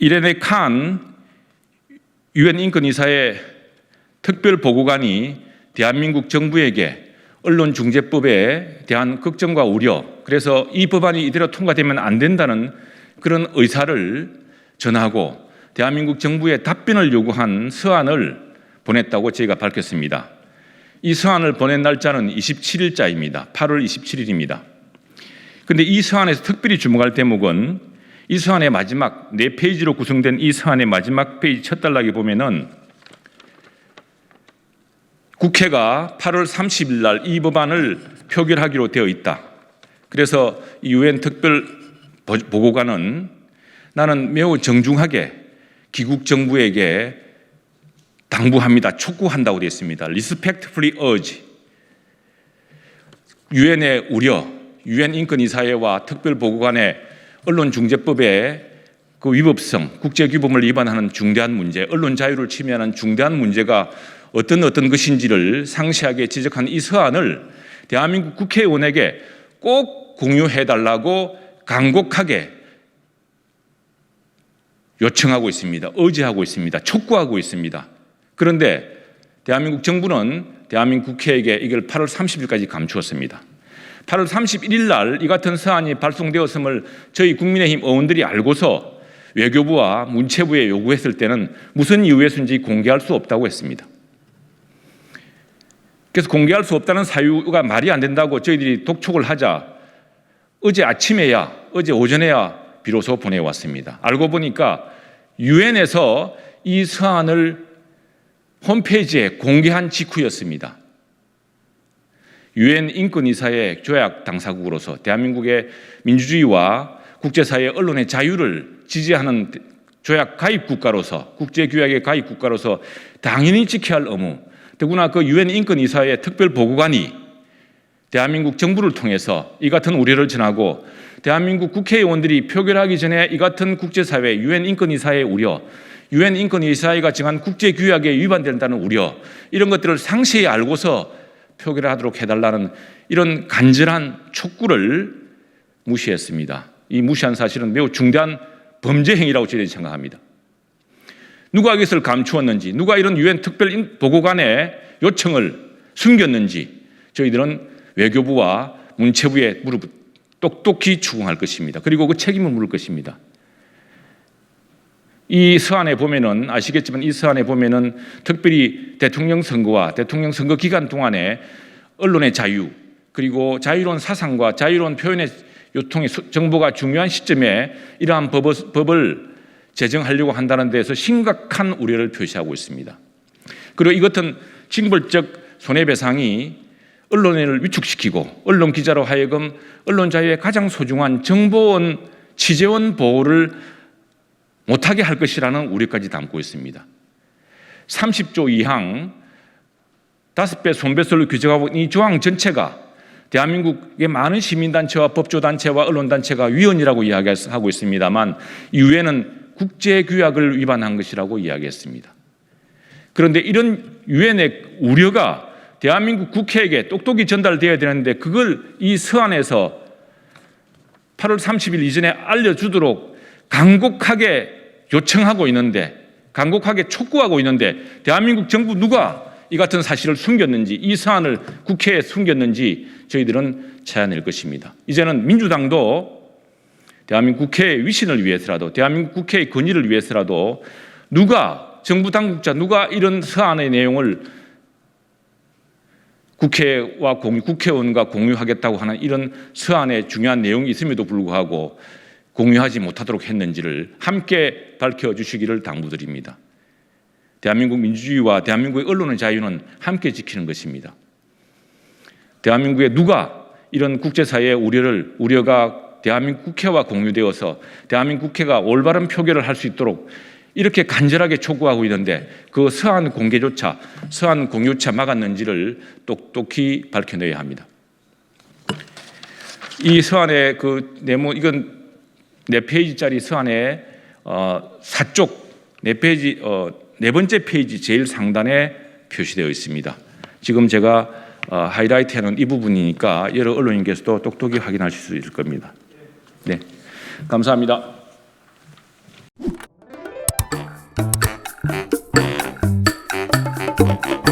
이레네 칸 유엔 인권이사의 특별보고관이 대한민국 정부에게 언론중재법에 대한 걱정과 우려, 그래서 이 법안이 이대로 통과되면 안 된다는 그런 의사를 전하고 대한민국 정부에 답변을 요구한 서한을 보냈다고 저희가 밝혔습니다. 이 서한을 보낸 날짜는 27일자입니다. 8월 27일입니다. 그런데 이 서한에서 특별히 주목할 대목은 이 서한의 마지막 4페이지로 구성된 이 서한의 마지막 페이지 첫 단락에 보면은 국회가 8월 30일 날 이 법안을 표결하기로 되어 있다. 그래서 이 유엔 특별 보고관은 나는 매우 정중하게 기국 정부에게 당부합니다. 촉구한다고 되어 있습니다. Respectfully urge. 유엔의 우려, 유엔 인권이사회와 특별보고관의 언론중재법의 그 위법성, 국제규범을 위반하는 중대한 문제, 언론 자유를 침해하는 중대한 문제가 어떤 것인지를 상세하게 지적한 이 서한을 대한민국 국회의원에게 꼭 공유해달라고 간곡하게 요청하고 있습니다. 의지하고 있습니다. 촉구하고 있습니다. 그런데 대한민국 정부는 대한민국 국회에게 이걸 8월 30일까지 감추었습니다. 8월 31일 날 이 같은 서한이 발송되었음을 저희 국민의힘 의원들이 알고서 외교부와 문체부에 요구했을 때는 무슨 이유에서인지 공개할 수 없다고 했습니다. 그래서 공개할 수 없다는 사유가 말이 안 된다고 저희들이 독촉을 하자 어제 오전에야 비로소 보내왔습니다. 알고 보니까 유엔에서 이 서한을 홈페이지에 공개한 직후였습니다. 유엔 인권이사회 조약 당사국으로서 대한민국의 민주주의와 국제사회 언론의 자유를 지지하는 조약 가입 국가로서 국제규약의 가입 국가로서 당연히 지켜야 할 의무, 더구나 그 유엔 인권이사회 특별보고관이 대한민국 정부를 통해서 이 같은 우려를 전하고 대한민국 국회의원들이 표결하기 전에 이 같은 국제사회 유엔 인권이사회의 우려, 유엔 인권이사회가 정한 국제규약에 위반된다는 우려, 이런 것들을 상세히 알고서 표결을 하도록 해달라는 이런 간절한 촉구를 무시했습니다. 이 무시한 사실은 매우 중대한 범죄 행위라고 저희들이 생각합니다. 누가 이것을 감추었는지, 누가 이런 유엔 특별보고관의 요청을 숨겼는지 저희들은 외교부와 문체부에 똑똑히 추궁할 것입니다. 그리고 그 책임을 물을 것입니다. 이 서한에 보면은 아시겠지만 이 서한에 보면은 특별히 대통령 선거와 대통령 선거 기간 동안에 언론의 자유, 그리고 자유로운 사상과 자유로운 표현의 요통의 정보가 중요한 시점에 이러한 법을 제정하려고 한다는 데에서 심각한 우려를 표시하고 있습니다. 그리고 이것은 징벌적 손해배상이 언론을 위축시키고 언론 기자로 하여금 언론 자유의 가장 소중한 정보원, 취재원 보호를 못하게 할 것이라는 우려까지 담고 있습니다. 30조 2항 5배 손배설로 규정하고 이 조항 전체가 대한민국의 많은 시민단체와 법조단체와 언론단체가 위헌이라고 이야기하고 있습니다만 유엔은 국제규약을 위반한 것이라고 이야기했습니다. 그런데 이런 유엔의 우려가 대한민국 국회에게 똑똑히 전달되어야 되는데 그걸 이 서한에서 8월 30일 이전에 알려주도록 간곡하게 요청하고 있는데, 간곡하게 촉구하고 있는데 대한민국 정부 누가 이 같은 사실을 숨겼는지, 이 서한을 국회에 숨겼는지 저희들은 찾아낼 것입니다. 이제는 민주당도 대한민국 국회의 위신을 위해서라도, 대한민국 국회의 권위를 위해서라도 누가, 정부 당국자 누가 이런 서한의 내용을 국회의원과 공유하겠다고 하는 이런 서한의 중요한 내용이 있음에도 불구하고 공유하지 못하도록 했는지를 함께 밝혀주시기를 당부드립니다. 대한민국 민주주의와 대한민국의 언론의 자유는 함께 지키는 것입니다. 대한민국에 누가 이런 국제사회의 우려가 대한민국 국회와 공유되어서 대한민국 국회가 올바른 표결을 할 수 있도록 이렇게 간절하게 촉구하고 있는데 그 서한 공개조차, 서한 공유조차 막았는지를 똑똑히 밝혀내야 합니다. 이 서한의 그 내용, 이건 4페이지짜리 서한의 4쪽 4페이지, 4번째 페이지 제일 상단에 표시되어 있습니다. 지금 제가 하이라이트하는 이 부분이니까 여러 언론인께서도 똑똑히 확인하실 수 있을 겁니다. 네, 감사합니다. 네.